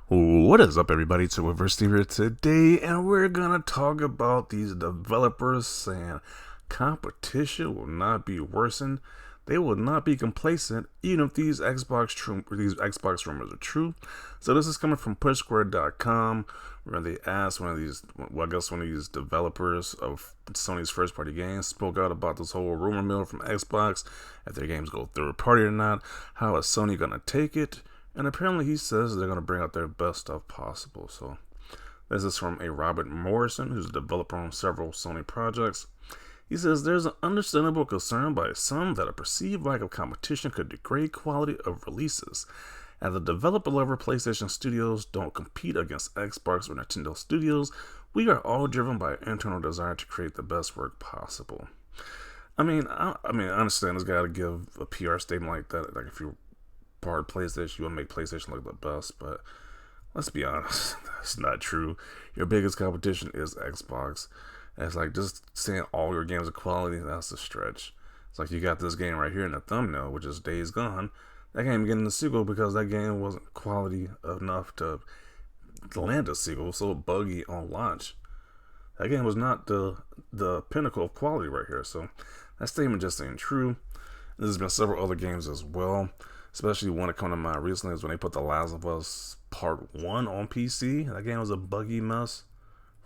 What is up, everybody? It's Reverse here today, and we're gonna talk about these developers saying competition will not be worsened. They will not be complacent, even if these Xbox rumors are true. So this is coming from PushSquare.com, where they asked one of these developers of Sony's first-party games spoke out about this whole rumor mill from Xbox, if their games go third party or not. How is Sony gonna take it? And apparently he says they're going to bring out their best stuff possible. So this is from a Robert Morrison, who's a developer on several Sony projects. He says there's an understandable concern by some that a perceived lack of competition could degrade quality of releases. At the developer level, PlayStation studios don't compete against Xbox or Nintendo studios. We are all driven by an internal desire to create the best work possible. I understand this guy to give a PR statement like that. Like if you part of PlayStation, you want to make PlayStation look the best, but let's be honest, that's not true. Your biggest competition is Xbox. And it's like just saying all your games are quality, that's a stretch. It's like you got this game right here in the thumbnail, which is Days Gone. That game getting the sequel because that game wasn't quality enough to land a sequel, so buggy on launch. That game was not the pinnacle of quality right here, so that statement just ain't true. There's been several other games as well. Especially one that came to mind recently is when they put The Last of Us Part 1 on PC. That game was a buggy mess.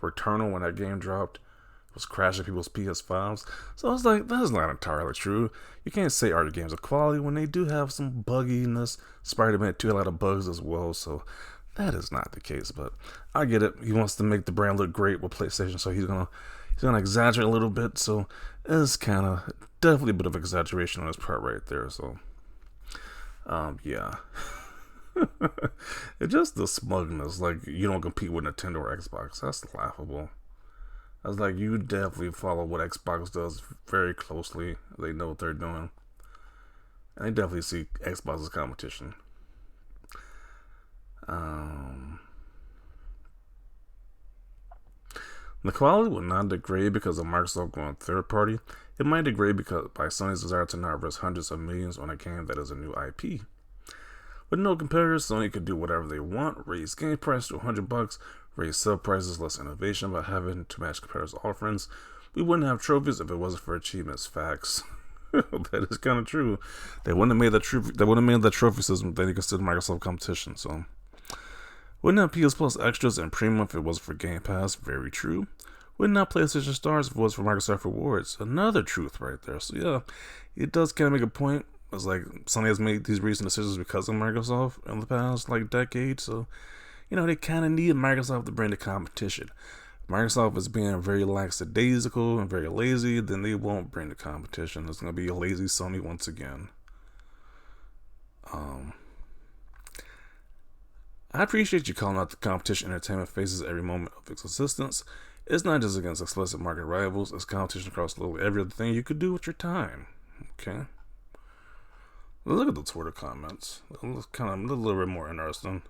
Returnal, when that game dropped, was crashing people's PS5s. So I was like, that's not entirely true. You can't say all your games are quality when they do have some bugginess. Spider-Man 2 had a lot of bugs as well, so that is not the case. But I get it. He wants to make the brand look great with PlayStation, so he's gonna exaggerate a little bit. So it's kind of definitely a bit of exaggeration on his part right there. So. Yeah. It's just the smugness, like you don't compete with Nintendo or Xbox. That's laughable. I was like, you definitely follow what Xbox does very closely. They know what they're doing. And they definitely see Xbox as competition. The quality will not degrade because of Microsoft going third party. It might degrade because by Sony's desire to not risk hundreds of millions on a game that is a new IP. With no competitors, Sony could do whatever they want, raise game price to $100, raise sell prices, less innovation by having to match competitors' offerings. We wouldn't have trophies if it wasn't for achievements. Facts. That is kind of true. They wouldn't have made that trophy system that you consider Microsoft competition. So wouldn't have PS Plus extras and premium if it wasn't for Game Pass. Very true. Wouldn't have PlayStation Stars if it was for Microsoft Rewards. Another truth right there. So yeah, it does kind of make a point. It's like Sony has made these recent decisions because of Microsoft in the past decade. So, they kind of need Microsoft to bring the competition. Microsoft is being very lackadaisical and very lazy, then they won't bring the competition. It's going to be a lazy Sony once again. I appreciate you calling out the competition entertainment faces every moment of its existence. It's not just against explicit market rivals, it's competition across literally every other thing you could do with your time. Okay? Look at the Twitter comments. It's kind of a little bit more interesting.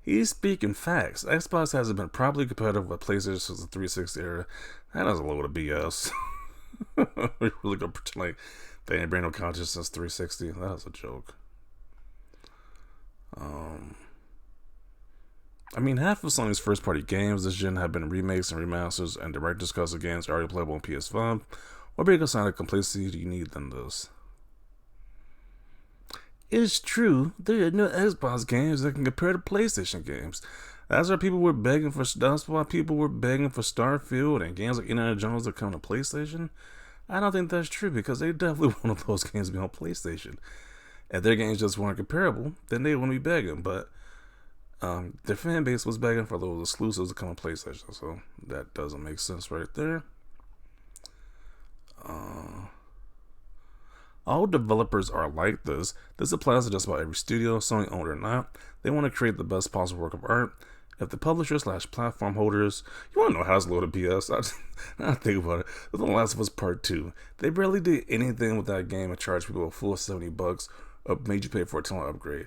He's speaking facts. Xbox hasn't been properly competitive with PlayStation since the 360 era. That is a load of BS. We're really gonna pretend like they ain't bring no competition since 360. That is a joke. Half of Sony's first-party games this gen have been remakes and remasters, and director's cuts of games already playable on PS5. What bigger sign of complacency do you need than this? It's true, there are no Xbox games that can compare to PlayStation games. That's why people were begging for Starfield and games like Indiana Jones that come to PlayStation. I don't think that's true because they definitely wanted those games to be on PlayStation. If their games just weren't comparable, then they wouldn't be begging. But their fan base was begging for those exclusives to come on PlayStation, so that doesn't make sense right there. All developers are like this. This applies to just about every studio, Sony owned or not. They want to create the best possible work of art. If the publisher/platform holders, you want to know how it's a load of BS? I think about it. The Last of Us Part 2. They barely did anything with that game and charged people a full $70 or made you pay for a $10 upgrade.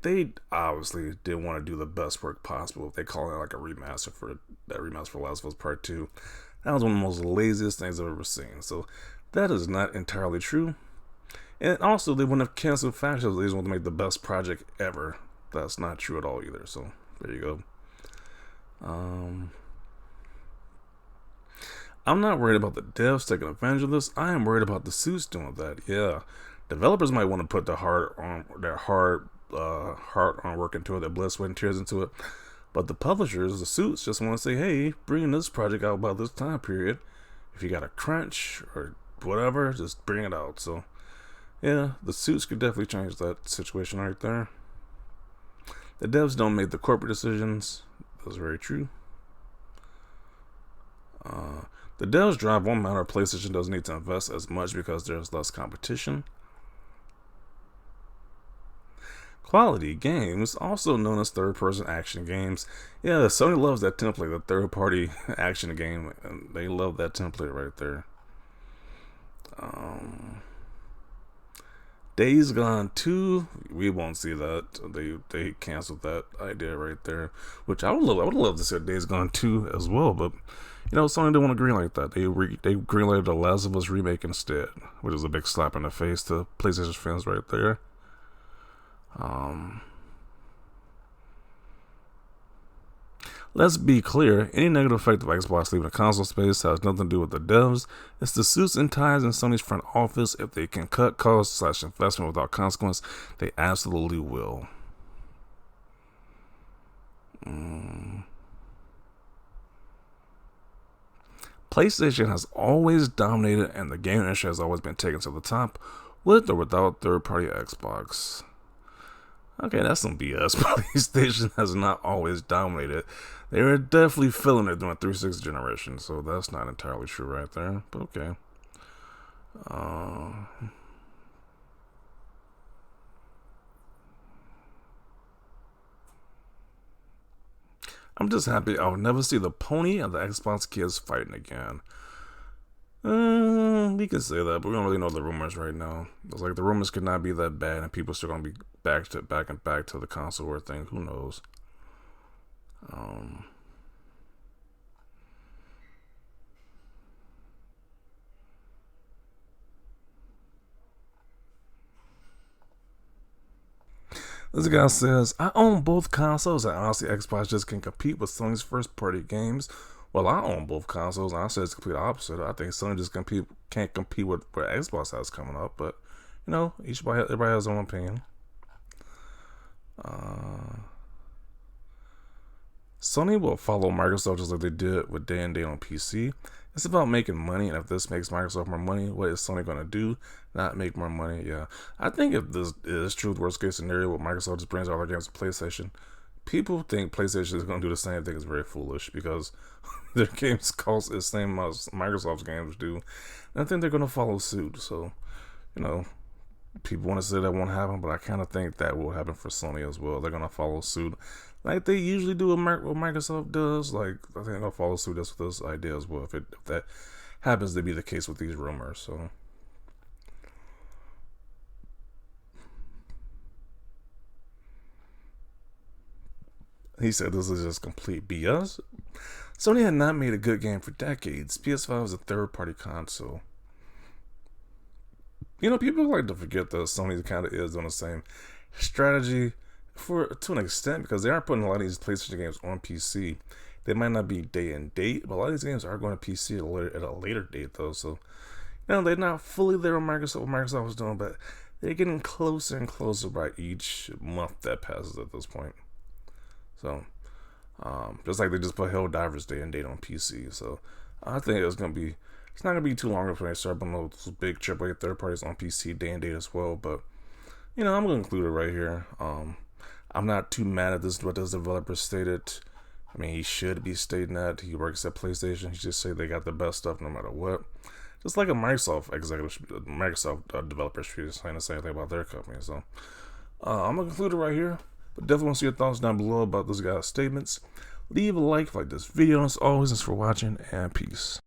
They obviously didn't want to do the best work possible if they call it like a remaster for Last of Us Part 2. That was one of the most laziest things I've ever seen. So that is not entirely true. And also, they wouldn't have canceled factions. They just want to make the best project ever. That's not true at all either. So there you go. I'm not worried about the devs taking advantage of this. I am worried about the suits doing that. Yeah, developers might want to put their heart on work into it, their blood, sweat, and tears into it. But the publishers, the suits, just want to say, hey, bring this project out about this time period. If you got a crunch or whatever, just bring it out. So, yeah, the suits could definitely change that situation right there. The devs don't make the corporate decisions. That's very true. The devs drive one matter. PlayStation doesn't need to invest as much because there's less competition. Quality games, also known as third-person action games. Yeah, Sony loves that template, the third-party action game, and they love that template right there. Days Gone 2, we won't see that. They canceled that idea right there, which I would love to see Days Gone 2 as well, but Sony didn't want to greenlight that. They greenlighted the Last of Us remake instead, which is a big slap in the face to PlayStation fans right there. Let's be clear, any negative effect of Xbox leaving the console space has nothing to do with the devs. It's the suits and ties in Sony's front office. If they can cut costs / investment without consequence, they absolutely will. PlayStation has always dominated, and the game industry has always been taken to the top, with or without third-party Xbox. Okay, that's some BS. PlayStation has not always dominated. They were definitely filling it during 360 generation, so that's not entirely true right there, but okay. I'm just happy I'll never see the pony and the Xbox kids fighting again. We can say that, but we don't really know the rumors right now. It's like the rumors could not be that bad, and people are still gonna be back to the console war thing. Who knows? This guy says, I own both consoles, and honestly, Xbox just can compete with Sony's first-party games. Well, I own both consoles, and I say it's the complete opposite. I think Sony just can't compete with what Xbox has coming up, but everybody has their own opinion. Sony will follow Microsoft just like they did with Day and Date on PC. It's about making money, and if this makes Microsoft more money, what is Sony going to do? Not make more money? Yeah. I think if this is true, the worst case scenario, where Microsoft just brings all their games to PlayStation, people think PlayStation is going to do the same thing. Is very foolish because their games cost the same as Microsoft's games do. And I think they're going to follow suit. So, people want to say that won't happen, but I kind of think that will happen for Sony as well. They're going to follow suit like they usually do what Microsoft does. Like, I think they're going to follow suit with this idea as well, if that happens to be the case with these rumors. So, he said this is just complete BS. Sony had not made a good game for decades. PS5 is a third-party console. People like to forget that Sony kind of is on the same strategy to an extent, because they aren't putting a lot of these PlayStation games on PC. They might not be Day and Date, but a lot of these games are going to PC at a later date, though. So, they're not fully there on what Microsoft was doing, but they're getting closer and closer by each month that passes at this point. So, just like they just put Helldivers Day and Date on PC. So, I think it's not gonna be too long before they start putting those big AAA third parties on PC Day and Date as well. But I'm gonna include it right here. I'm not too mad at what this developer stated. I mean, he should be stating that he works at PlayStation. He just say they got the best stuff no matter what. Just like a Microsoft developer should be saying the same thing about their company. So, I'm gonna conclude it right here. But definitely want to see your thoughts down below about this guy's statements. Leave a like this video, and as always, thanks for watching, and peace.